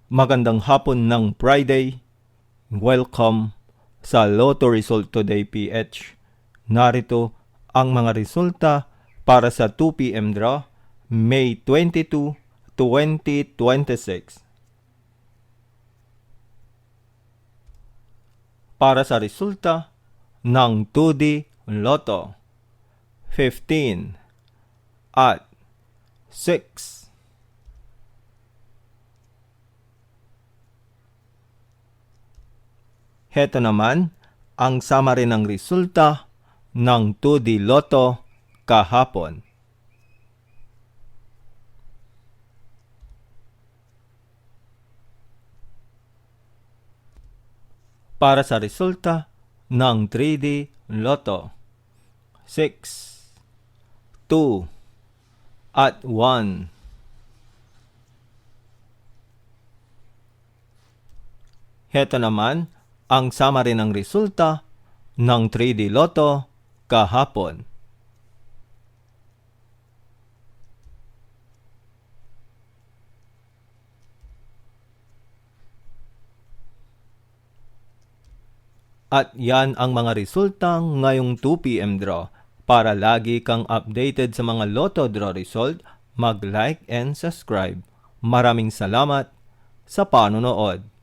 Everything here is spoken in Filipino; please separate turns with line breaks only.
Magandang hapon ng Friday. Welcome sa Lotto Result Today PH. Narito ang mga resulta para sa 2 p.m. draw, May 22, 2026. Para sa resulta ng 2D Lotto, 15 at 6. Heto naman ang summary ng resulta ng 2D Lotto kahapon. Para sa resulta ng 3D Lotto, 6, 2, at 1. Heto naman ang summary ng resulta ng 3D Lotto kahapon. At yan ang mga resulta ngayong 2 p.m. draw. Para lagi kang updated sa mga Lotto draw result, mag-like and subscribe. Maraming salamat sa panonood.